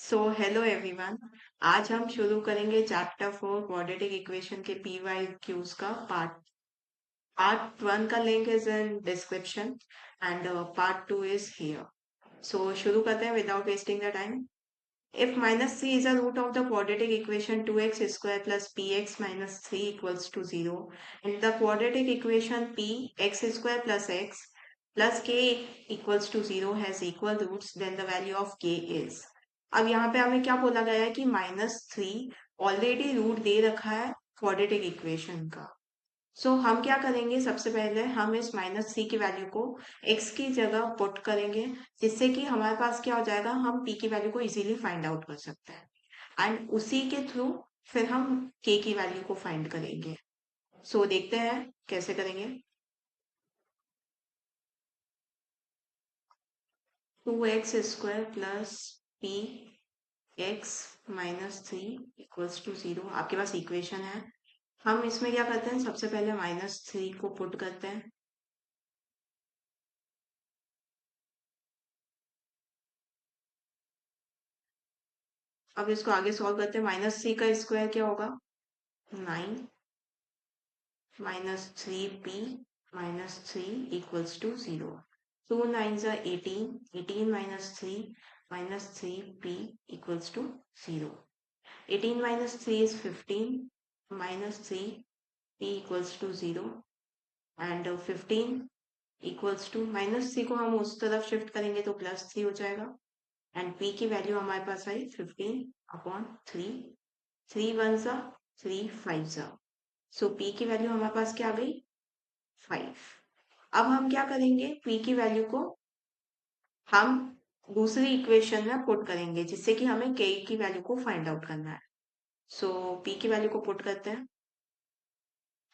So hello everyone. आज हम शुरू करेंगे चैप्टर 4 क्वाड्रेटिक इक्वेशन के पी वाई क्यूज का पार्ट पार्ट 1 का link is in description and part 2 is here. So शुरू करते हैं without wasting the time. If minus 3 is a root of the quadratic equation 2x square plus px minus 3 equals to 0, and the quadratic equation p x square plus k equals to 0 has equal roots, then the value of k is। अब यहाँ पे हमें क्या बोला गया है कि -3 already root दे रखा है क्वाड्रेटिक इक्वेशन का। हम क्या करेंगे, सबसे पहले हम इस -3 की वैल्यू को x की जगह पुट करेंगे, जिससे कि हमारे पास क्या हो जाएगा, हम p की वैल्यू को इजीली फाइंड आउट कर सकते हैं एंड उसी के थ्रू फिर हम k की वैल्यू को फाइंड करेंगे। देखते हैं कैसे करेंगे। 2x square plus P X minus 3 equals to 0 आपके पास इक्वेशन है। हम इसमें क्या करते हैं, सबसे पहले -3 को पुट करते हैं। अब इसको आगे सॉल्व करते हैं। -3 का स्क्वायर क्या होगा, 9 -3p -3 equals to 0। 2 9s are 18, 18 minus 3p equals to 0। 18 minus 3 is 15, minus 3p equals to 0 and 15 equals to -3 को हम उस तरफ शिफ्ट करेंगे तो +3 हो जाएगा एंड p की वैल्यू हमारे पास आई 15/3। 3 1s are 3 5s are, so p की वैल्यू हमारे पास क्या आ गई, 5। अब हम क्या करेंगे, p की वैल्यू को हम दूसरी इक्वेशन में पुट करेंगे, जिससे कि हमें k की वैल्यू को फाइंड आउट करना है। p की वैल्यू को पुट करते हैं।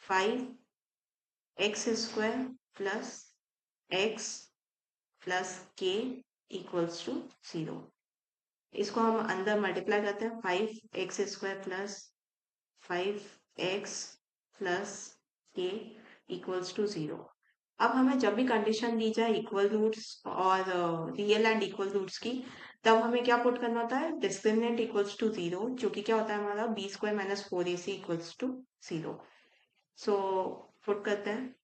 5x² plus x plus k equals to 0। इसको हम अंदर मल्टीप्लाई करते हैं। 5x² plus 5x plus K equals to 0। अब हमें जब भी कंडीशन दी जाए इक्वल रूट्स और रियल एंड इक्वल रूट्स की, तब हमें क्या पुट करना होता है, डिस्क्रिमिनेंट इक्वल्स टू 0, जो कि क्या होता है हमारा b² minus 4ac equals to 0। So put करते हैं।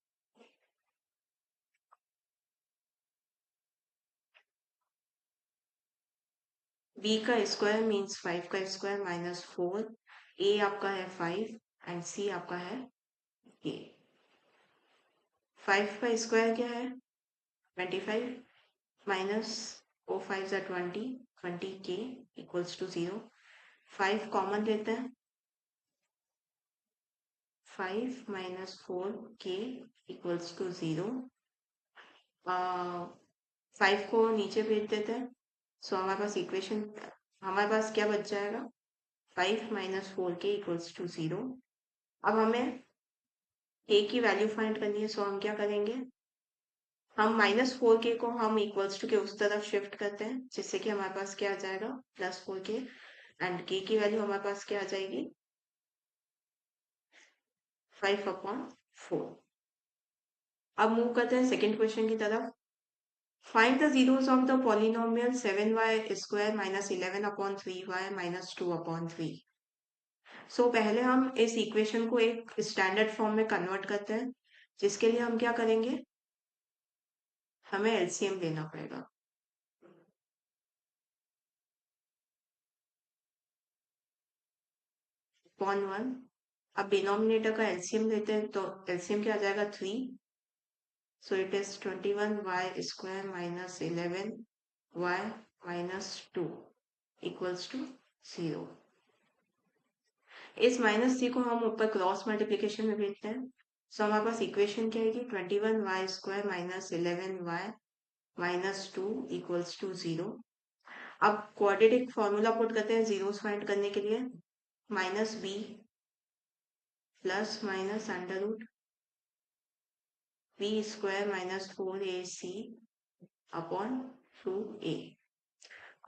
b का स्क्वायर मीन्स 5 का स्क्वायर माइनस 4, a आपका है 5 एंड c आपका है a। 5 का स्क्वायर क्या है, 25 माइनस 4 5 जा 20, 20k इक्वल्स टू 0। 5 कॉमन लेते हैं। 5 माइनस 4k इक्वल्स टू 0। 5 को नीचे भेज देते हैं। हमारे पास इक्वेशन, हमारे पास क्या बच जाएगा, 5 माइनस 4k इक्वल्स टू 0। अब हमें k की वैल्यू फाइंड करनी है। हम क्या करेंगे, हम -4k को हम इक्वल्स टू के उस तरफ शिफ्ट करते हैं, जिससे कि हमारे पास क्या आ जाएगा, +4k एंड k की वैल्यू हमारे पास क्या आ जाएगी, 5/4। अब मूव करते हैं सेकेंड क्वेश्चन की तरफ। Find the zeros of the polynomial 7y² minus 11/3y minus 2/3। पहले हम इस इक्वेशन को एक स्टैंडर्ड फॉर्म में कन्वर्ट करते हैं, जिसके लिए हम क्या करेंगे, हमें एलसीएम लेना पड़ेगा। अपॉन 1। अब डिनोमिनेटर का एलसीएम लेते हैं, तो एलसीएम क्या आ जाएगा, 3। It is 21y² minus 11y minus 2 equals to 0। इस -3 को हम ऊपर क्रॉस मल्टीप्लीकेशन में भेजते हैं। हमारे पास इक्वेशन क्या आएगी, 21y² minus 11y minus 2 equals to 0। अब क्वाड्रेटिक फॉर्मूला पुट करते हैं जीरोस फाइंड करने के लिए। -b plus minus under root b² minus 4ac upon 2a।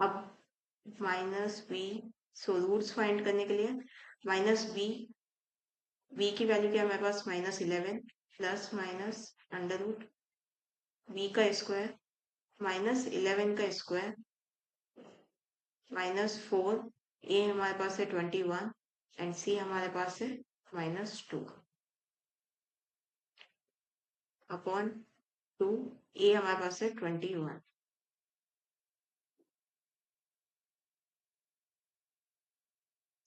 अब -b, रूट्स फाइंड करने के लिए -b, b की वैल्यू क्या है हमारे पास, -11 plus minus under root b का स्क्वायर माइनस 11 का स्क्वायर -4, ए हमारे पास है 21 एंड सी हमारे पास है -2 अपॉन 2, ए हमारे पास है 21.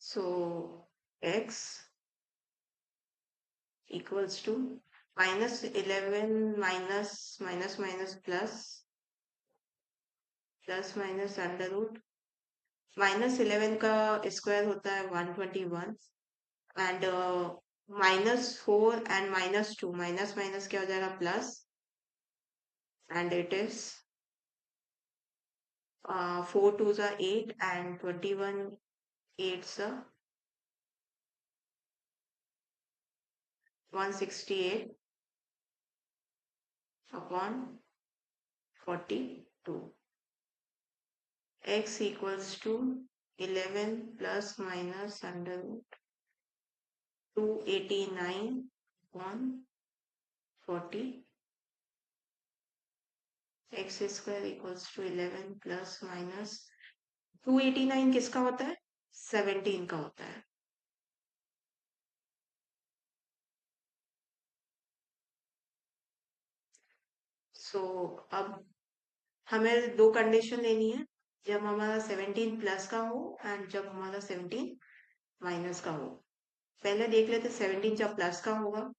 So x equals to -11 minus plus minus under root -11 का स्क्वायर होता है 121 एंड -4 एंड -2 माइनस माइनस क्या हो जाएगा plus and it is 4 2s are 8 and 21 8s are 168 upon 42. X equals to 11 plus minus under root 289 upon 40. X square equals to 11 plus minus 289 किसका होता है 17 का होता है. सो अब हमें दो कंडीशन लेनी है, जब हमारा 17 प्लस का हो एंड जब हमारा 17 माइनस का हो. पहले देख लेते 17 जब प्लस का होगा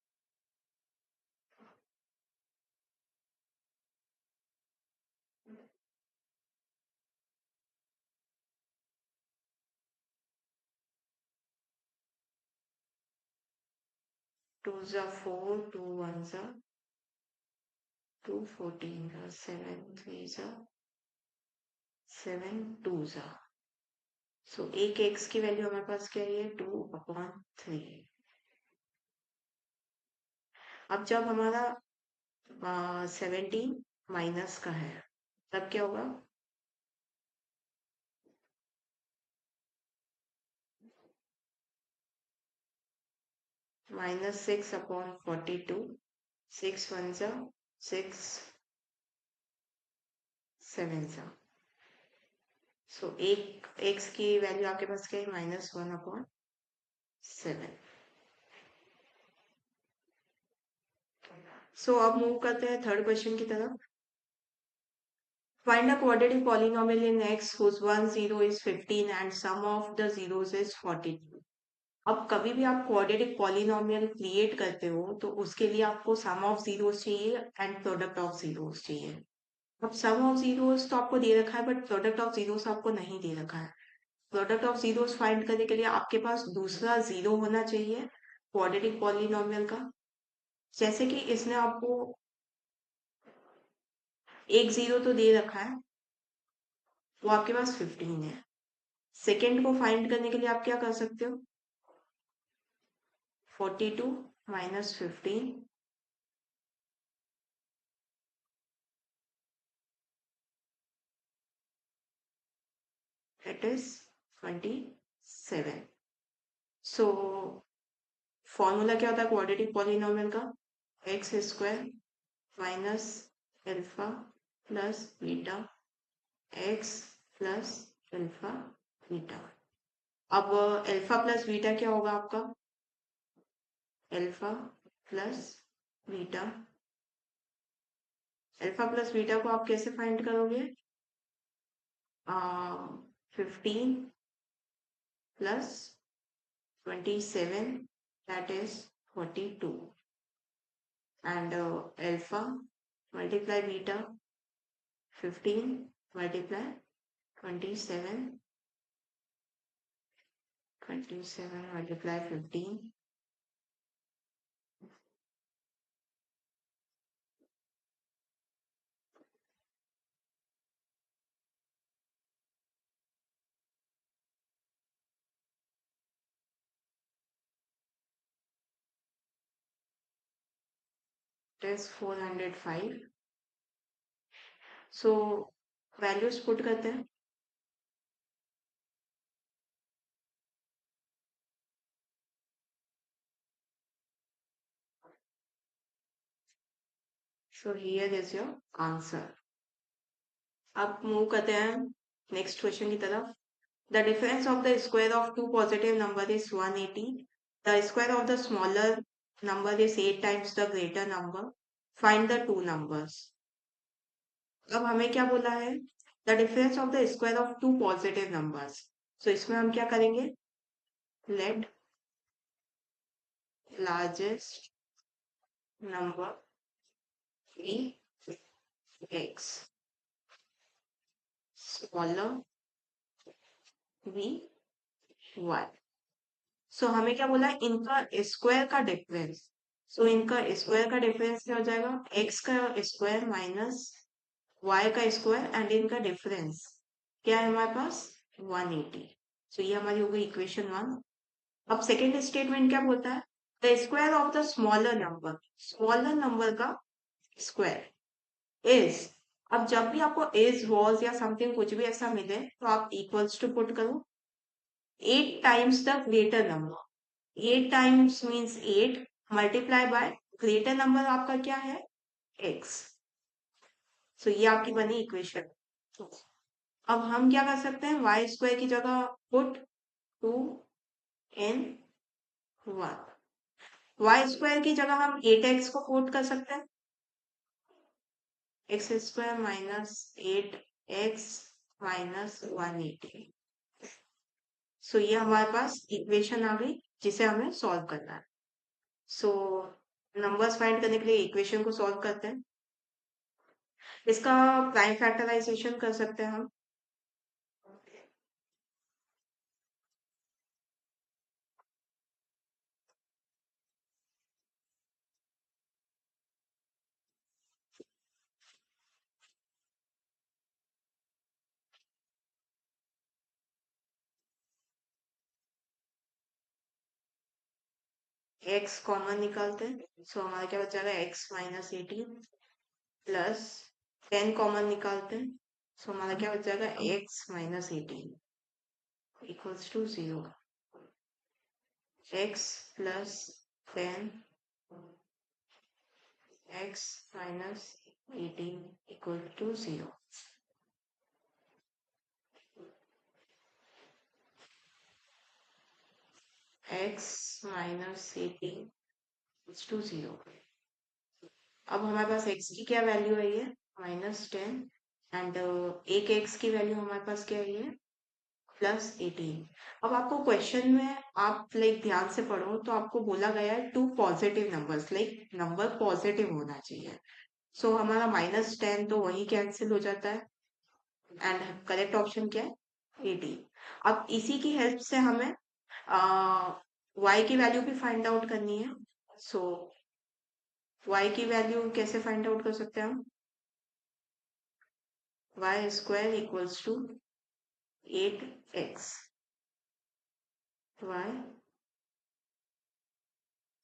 2s are 4 2 1s are 2 14 are 7 3s are 7 2s are. सो एक एक्स की वैल्यू हमारे पास क्या है 2 अपॉन 3. अब जब हमारा 17 माइनस का है तब क्या होगा -6 अपॉन 42 6 1 जा 6 7 जा. सो एक एक्स की वैल्यू आपके पास क्या है -1 अपॉन 7. सो अब मूव करते हैं थर्ड क्वेश्चन की तरफ. Find a quadratic polynomial in x whose one zero is 15 and sum of the zeros is 42. अब कभी भी आप क्वाड्रेटिक पॉलिनोमियल क्रिएट करते हो तो उसके लिए आपको सम ऑफ जीरोस चाहिए एंड प्रोडक्ट ऑफ जीरोस चाहिए. अब सम ऑफ जीरोस तो आपको दे रखा है बट प्रोडक्ट ऑफ जीरोस आपको नहीं दे रखा है. प्रोडक्ट ऑफ जीरोस फाइंड करने के लिए आपके पास दूसरा जीरो होना चाहिए क्वाड्रेटिक पॉलिनोमियल का. जैसे कि इसने आपको एक जीरो तो दे रखा है, वो आपके पास 15 है. सेकेंड को फाइंड करने के लिए आप क्या कर सकते हो 42 minus 15 it is 27. So formula क्या होता है क्वाड्रेटिक पॉलिनोमियल का x square minus alpha plus beta x plus alpha beta. अब अल्फा प्लस बीटा क्या होगा आपका alpha plus beta. Alpha plus beta को आप कैसे फाइंड करोगे 15 plus 27 that is 42 and alpha multiply beta 15 multiply 27 multiply 15 it is 405. so values put करते हैं so here is your answer. अब मूव करते हैं नेक्स्ट क्वेश्चन की तरफ. The difference of the square of two positive number is 180. The square of the smaller number is 8 times the greater number. Find the two numbers. अब हमें क्या बोला है? The difference of the square of two positive numbers. So इसमें हम क्या करेंगे? Let largest number be x, smaller be y. सो हमें क्या बोला है? इनका स्क्वायर का डिफरेंस. सो इनका स्क्वायर का डिफरेंस क्या हो जाएगा? एक्स का स्क्वायर माइनस वाई का स्क्वायर एंड इनका डिफरेंस क्या है हमारे पास? 180. सो ये हमारी हो गई इक्वेशन 1. अब सेकेंड स्टेटमेंट क्या बोलता है? The square of the smaller number का स्क्वायर इज. अब जब भी आपको इज वॉज या समथिंग कुछ भी ऐसा मिले तो आप इक्वल्स टू पुट करो 8 times the greater number. 8 times means 8 multiply by greater number आपका क्या है? x. सो ये आपकी बनी इक्वेशन. अब हम क्या कर सकते हैं? y स्क्वायर की जगह पुट 2n 1. y स्क्वायर की जगह हम 8x को पुट कर सकते हैं. x square minus 8x minus 180. सो ये हमारे पास इक्वेशन आ गई जिसे हमें सॉल्व करना है. सो नंबर्स फाइंड करने के लिए इक्वेशन को सॉल्व करते हैं. इसका प्राइम फैक्टराइजेशन कर सकते हैं हम. x कॉमन निकालते हैं. सो हमारा क्या बच जाएगा? x माइनस 18 प्लस 10 कॉमन निकालते हैं. सो हमारा क्या बच जाएगा? x minus 18 equals to 0. x plus 10 x minus 18 equal to 0. x minus 18 equals to 0. अब हमारे पास x की क्या वैल्यू है? ये -10 एंड एक x की वैल्यू हमारे पास क्या है? ये +18. अब आपको क्वेश्चन में आप लाइक ध्यान से पढ़ो तो आपको बोला गया है two positive numbers, like number positive होना चाहिए. सो हमारा -10 तो वही कैंसिल हो जाता है एंड करेक्ट ऑप्शन क्या है? 18. अब इसी की हेल्प से हमें y की वैल्यू भी फाइंड आउट करनी है. सो y की वैल्यू कैसे फाइंड आउट कर सकते हैं हम? y square equals to 8x. y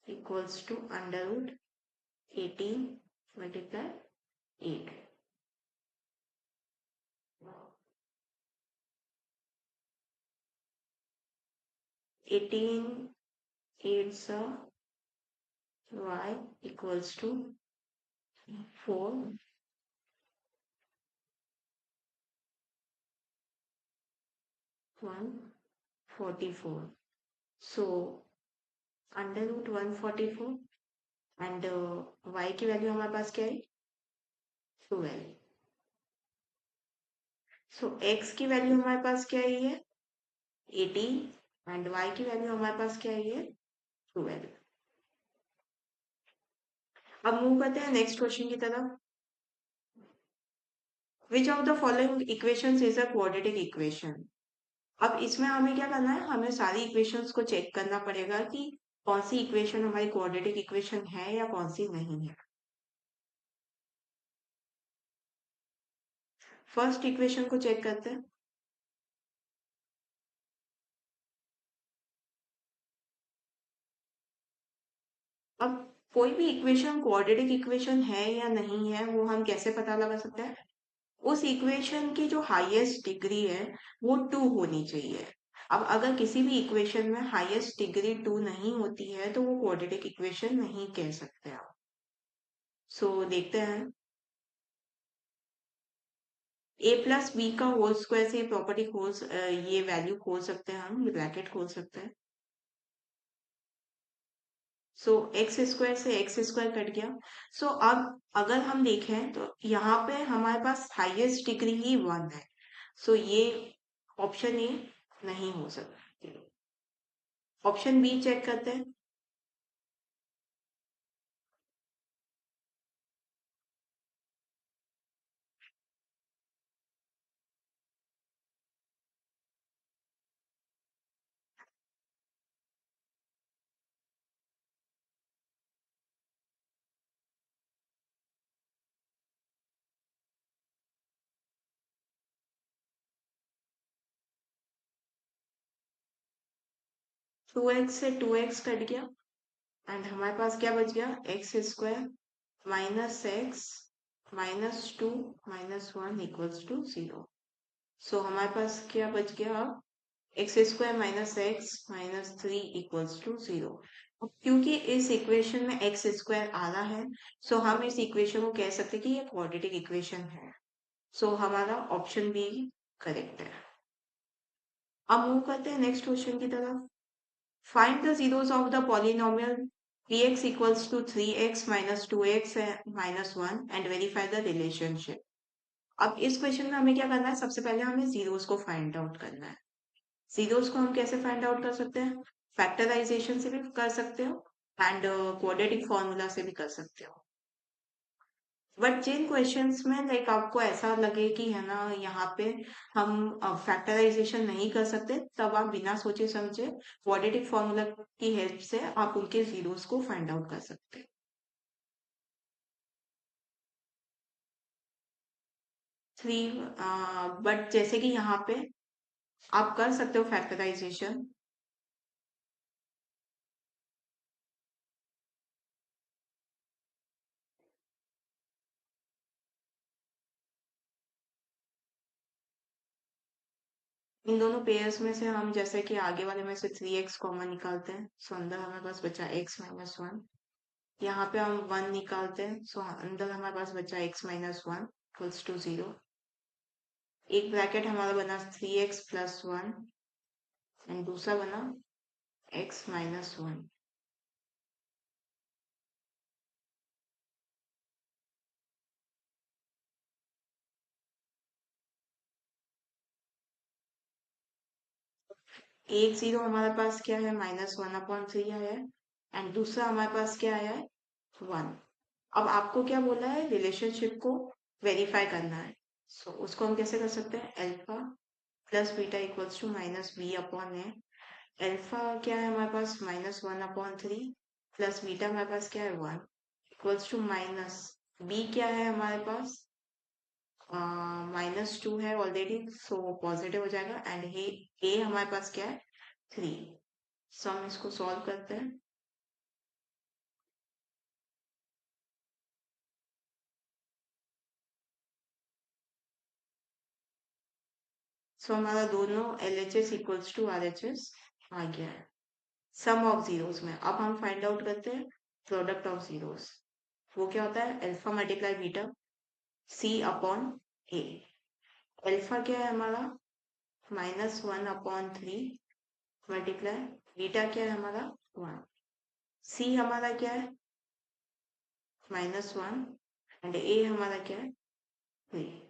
equals to under root 18 multiply 8. 18 8 y equals to 4 144. So under root 144 and y की वैल्यू हमारे पास क्या है? 12. सो x की वैल्यू हमारे पास क्या है? ये 18 एंड y की वैल्यू हमारे पास क्या है? ये 12. अब मूव करते हैं नेक्स्ट क्वेश्चन की तरफ. Which of the following equations is a quadratic equation? अब इसमें हमें क्या करना है? हमें सारी इक्वेशंस को चेक करना पड़ेगा कि कौन सी इक्वेशन हमारी क्वाड्रेटिक इक्वेशन है या कौन सी नहीं है. फर्स्ट इक्वेशन को चेक करते हैं. अब कोई भी इक्वेशन क्वाड्रेटिक इक्वेशन है या नहीं है वो हम कैसे पता लगा सकते हैं? उस इक्वेशन की जो हाईएस्ट डिग्री है वो 2 होनी चाहिए. अब अगर किसी भी इक्वेशन में हाईएस्ट डिग्री 2 नहीं होती है तो वो क्वाड्रेटिक इक्वेशन नहीं कह सकते आप. सो देखते हैं. ए प्लस बी का होल स्क्वायर से प्रॉपर्टी ये वैल्यू खोल सकते हैं, हम ब्रैकेट खोल सकते हैं। सो एक्स स्क्वायर से एक्स स्क्वायर कट गया। सो अब अगर हम देखें तो यहाँ पे हमारे पास हाईएस्ट डिग्री ही 1 है। सो ये ऑप्शन ए नहीं हो सकती। ऑप्शन बी चेक करते हैं। 2x से 2x कट गया एंड हमारे पास क्या बच गया, X square minus X minus 2 minus 1 equals to 0। So हमारे पास क्या बच गया अब, X square minus X minus 3 equals to 0। क्योंकि इस इक्वेशन में एक्स स्क्वायर आ रहा है, सो हम इस इक्वेशन को कह सकते हैं कि ये क्वाड्रेटिक इक्वेशन है। सो हमारा ऑप्शन बी करेक्ट है। अब मूव करते हैं नेक्स्ट क्वेश्चन की तरफ। Find the zeros of the polynomial px equals to 3x minus 2x minus 1 and verify the relationship। अब इस क्वेश्चन में हमें क्या करना है, सबसे पहले हमें जीरोस को फाइंड आउट करना है। जीरोस को हम कैसे फाइंड आउट कर सकते हैं, फैक्टराइजेशन से भी कर सकते हो एंड क्वाड्रेटिक फॉर्मूला से भी कर सकते हो। बट जिन क्वेश्चंस में लाइक आपको ऐसा लगे कि है ना यहाँ पे हम फैक्टराइजेशन नहीं कर सकते, तब आप बिना सोचे समझे क्वाड्रेटिक फॉर्मूला की हेल्प से आप उनके जीरोस को फाइंड आउट कर सकते हैं। थ्री, बट जैसे कि यहाँ पे आप कर सकते हो फैक्टराइजेशन। इन दोनों पेयर्स में से हम जैसे कि आगे वाले में से 3x कॉमन निकालते हैं, सो अंदर हमारे पास बचा x माइनस 1। यहाँ पे हम 1 निकालते हैं, सो अंदर हमारे पास बचा x माइनस 1 इक्वल्स टू 0। एक ब्रैकेट हमारा बना 3x प्लस 1 एंड दूसरा बना x माइनस 1। एक जीरो हमारे पास क्या है, माइनस 1/3 आया है एंड दूसरा हमारे पास क्या आया है, 1। अब आपको क्या बोला है, रिलेशनशिप को वेरीफाई करना है। सो उसको हम कैसे कर सकते हैं, alpha plus beta equals to minus B upon A. Alpha क्या है हमारे पास, -1/3 प्लस बीटा हमारे पास क्या है, 1 इक्वल्स टू माइनस बी क्या है हमारे पास, -2 है ऑलरेडी, सो पॉजिटिव हो जाएगा एंड ए हमारे पास क्या है, 3। सो हम इसको सॉल्व करते हैं। सो हमारा दोनों L H S equals to R H S आ गया है सम ऑफ जीरोस में। अब हम फाइंड आउट करते हैं प्रोडक्ट ऑफ जीरोस। वो क्या होता है, alpha multiply beta C upon A. Alpha क्या है हमारा, -1/3 मल्टीप्लाई बीटा क्या है हमारा, 1। सी हमारा क्या है, -1 एंड ए हमारा क्या है, 3।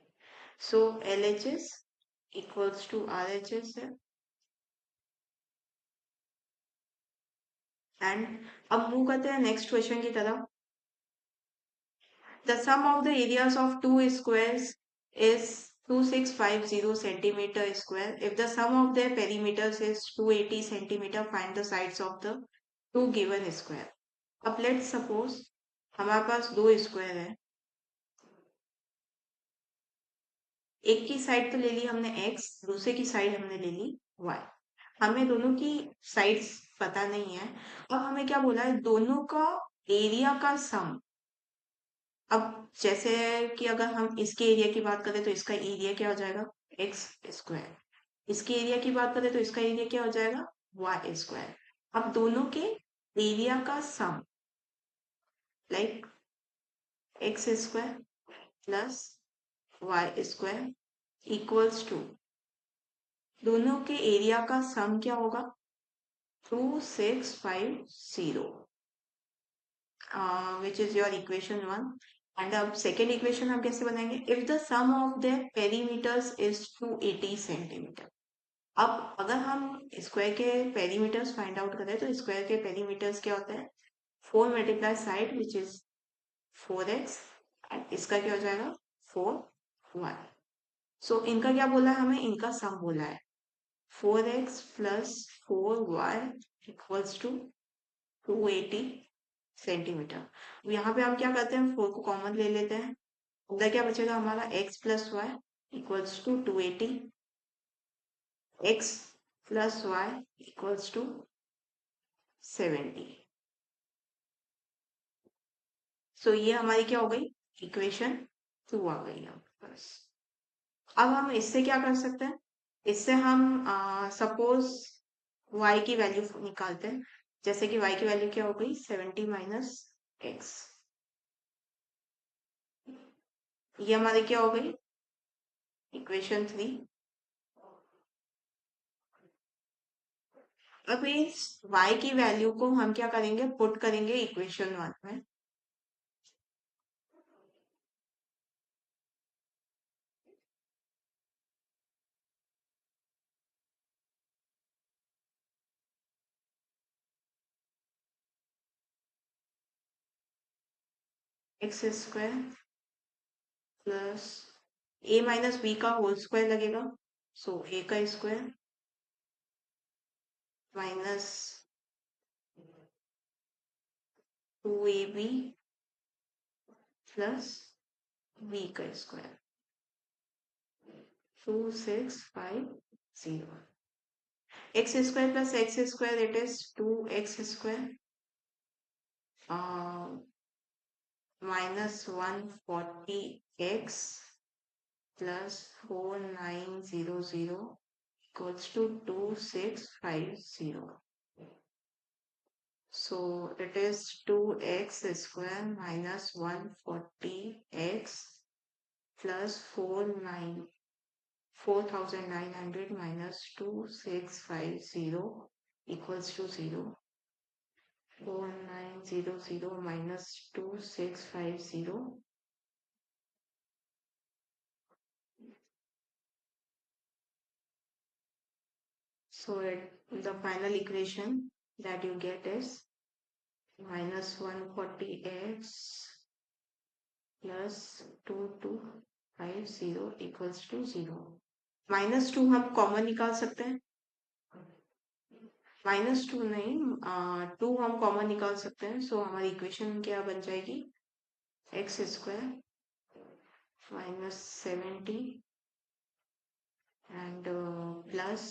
So L H S equals to R H S है। एंड अब मूव करते हैं नेक्स्ट क्वेश्चन की तरफ। The sum of the areas of two squares is 2650 centimeter square. If the sum of their perimeters is 280 centimeter, find the sides of the two given square. अब let's suppose हमारे पास दो square है, एक की side तो ले ली हमने x, दूसरे की साइड हमने ले ली y। हमें दोनों की साइड्स पता नहीं है। अब हमें क्या बोला है, दोनों का एरिया का सम। अब जैसे कि अगर हम इसके एरिया की बात करें तो इसका एरिया क्या हो जाएगा, एक्स स्क्वायर। इसके एरिया की बात करें तो इसका एरिया क्या हो जाएगा, वाई स्क्वायर। अब दोनों के एरिया का sum like X square plus Y square equals to दोनों के एरिया का सम क्या होगा 2650 which is your equation 1 and अब सेकेंड इक्वेशन हम कैसे बनाएंगे if the sum of the perimeters is 280 centimetre अब अगर हम स्क्वायर के पेरीमीटर्स फाइंड आउट करें तो स्क्वायर के पेरीमीटर्स क्या होता है 4 multiply side which is 4x and इसका क्या हो जाएगा 4y सो इनका क्या बोला है हमें इनका सम बोला है 4x plus 4y equals to 280 centimetre यहाँ पे हम क्या करते हैं 4 को कॉमन ले लेते हैं उधर क्या बचेगा हमारा x plus Y equals to 280 x plus Y equals to 70 so ये हमारी क्या हो गई इक्वेशन 2 आ गई हमारे पास अब हम इससे क्या कर सकते हैं इससे हम सपोज y की वैल्यू निकालते हैं जैसे कि y की वैल्यू क्या हो गई 70 माइनस एक्स ये हमारी क्या हो गई इक्वेशन 3 अब इस y की वैल्यू को हम क्या करेंगे पुट करेंगे इक्वेशन 1 में X square plus a minus B का होल स्क्वायर लगेगा सो a का square minus 2ab plus b का square 2650 X square plus X square it is 2x square minus 140x plus 4900 equals to 2650. So it is 2x square minus 140x plus 4900 minus 2650 equals to 0. 4900 minus 2650 so the final equation that you get is minus 140x plus 2250 equals to 0 minus 2 हम common निकाल सकते हैं minus 2 नहीं 2 हम common निकाल सकते हैं सो हमारी इक्वेशन क्या बन जाएगी x square minus 70 and plus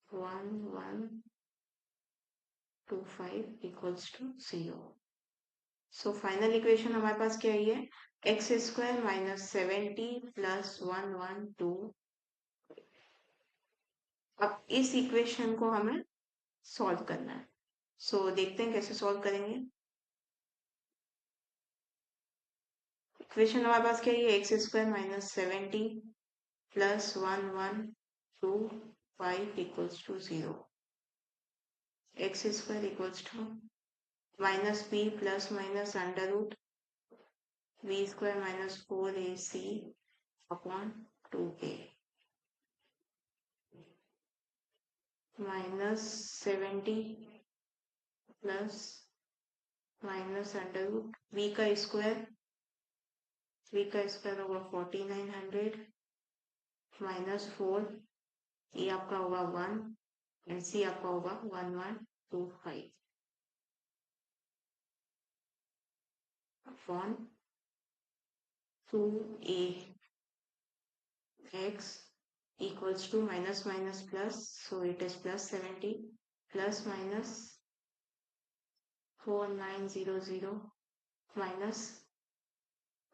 1125 equals to 0. So final equation हमारे पास क्या है एक्स स्क्वायर माइनस 70 प्लस 112 अब इस इक्वेशन को हमें सॉल्व करना है सो देखते हैं कैसे सॉल्व करेंगे इक्वेशन हमारे पास क्या है X square minus 70 plus 1125 equals to 0 X square equals to minus b plus minus under root b square minus 4ac upon 2a minus 70 plus minus under root b का स्क्वायर होगा 4900 minus 4 ये आपका होगा 1 and सी आपका होगा 1125 upon 2a x equals to minus minus plus so it is plus 70 plus minus 4900 minus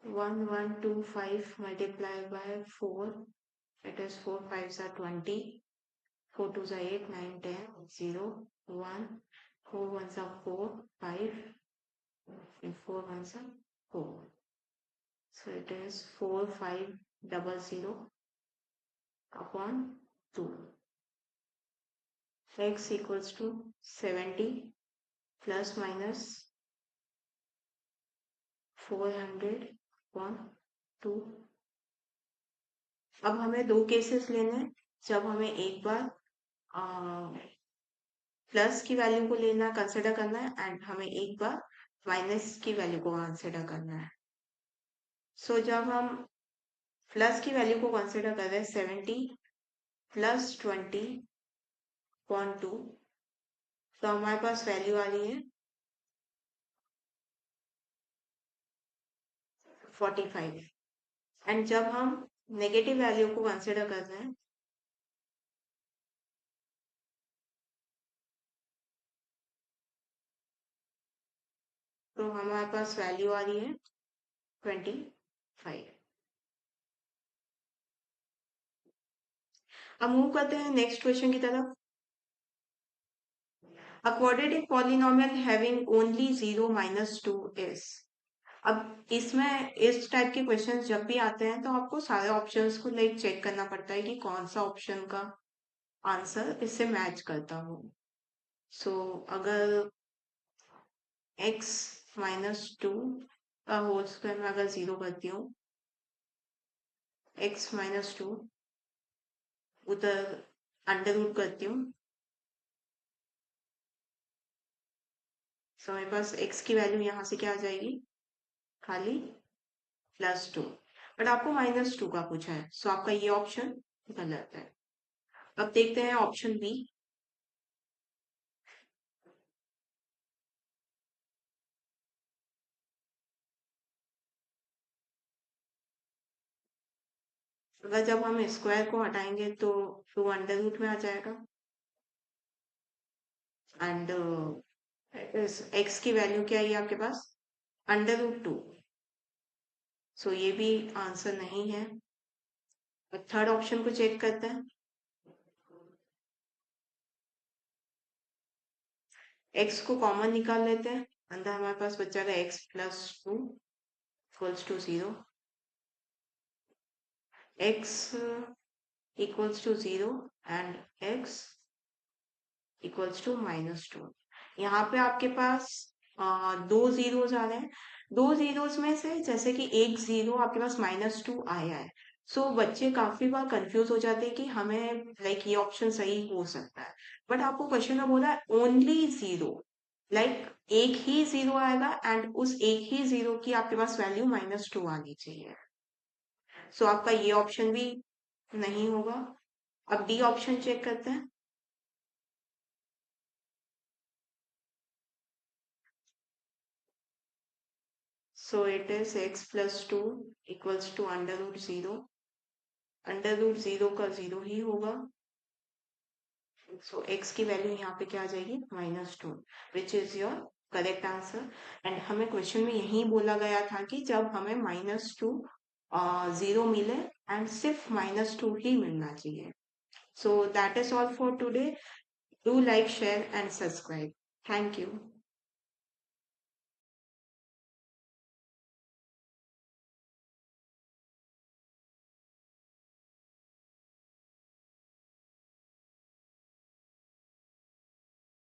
1125 multiplied by 4 it is 4 5s are 20 4 2s are 8 9 10 0 1 4 1s are 4 5 and 4 1s are 4 so it is 4500 upon 2, x equals to 70 plus minus 400 upon 2। अब हमें दो cases लेने हैं जब हमें एक बार plus की value को लेना कंसिडर करना है एंड हमें एक बार माइनस की वैल्यू को कंसिडर करना है। सो जब हम प्लस की वैल्यू को कंसिडर कर रहे हैं 70 प्लस 20/2, तो हमारे पास वैल्यू आ रही है 45। एंड जब हम नेगेटिव वैल्यू को कंसिडर कर रहे हैं तो हमारे पास वैल्यू आ रही है 25। अब मूव करते हैं नेक्स्ट क्वेश्चन की तरफ। A quadratic polynomial having only 0 minus 2 is। अब इसमें इस टाइप के क्वेश्चंस जब भी आते हैं तो आपको सारे ऑप्शंस को लाइक चेक करना पड़ता है कि कौन सा ऑप्शन का आंसर इससे मैच करता हो। सो अगर x माइनस 2 का होल स्क्वायर में अगर 0 करती हूँ, x माइनस 2 उधर अंडर रूट करती हूँ, सो मेरे पास x की वैल्यू यहाँ से क्या आ जाएगी, खाली +2। बट आपको -2 का पूछा है, सो आपका ये ऑप्शन गलत है। अब देखते हैं ऑप्शन बी। अगर जब हम स्क्वायर को हटाएंगे तो 2 अंडर रूट में आ जाएगा एंड x की वैल्यू क्या है आपके पास, √2। सो ये भी आंसर नहीं है। थर्ड ऑप्शन को चेक करते हैं। x को कॉमन निकाल लेते हैं, अंदर हमारे पास बचेगा x plus 2 equals to 0, x equals to 0 and x equals to -2। यहाँ पे आपके पास दो जीरोस आ रहे हैं। दो जीरोस में से जैसे कि एक जीरो आपके पास -2 आया है, सो बच्चे काफी बार कंफ्यूज हो जाते हैं कि हमें लाइक ये ऑप्शन सही हो सकता है। बट आपको क्वेश्चन में बोला है ओनली जीरो, लाइक एक ही जीरो आएगा एंड उस एक ही जीरो की आपके पास वैल्यू -2 आनी चाहिए। सो आपका ये ऑप्शन भी नहीं होगा। अब डी ऑप्शन चेक करते हैं। So it is x plus 2 equals to √0। √0 का 0 ही होगा। So x की वैल्यू यहाँ पे क्या आ जाएगी, -2, विच is your correct answer. And हमें क्वेश्चन में यही बोला गया था कि जब हमें -2 0 मिले एंड सिर्फ -2 ही मिलना चाहिए। So that is all for today. Do like, share and subscribe. Thank you.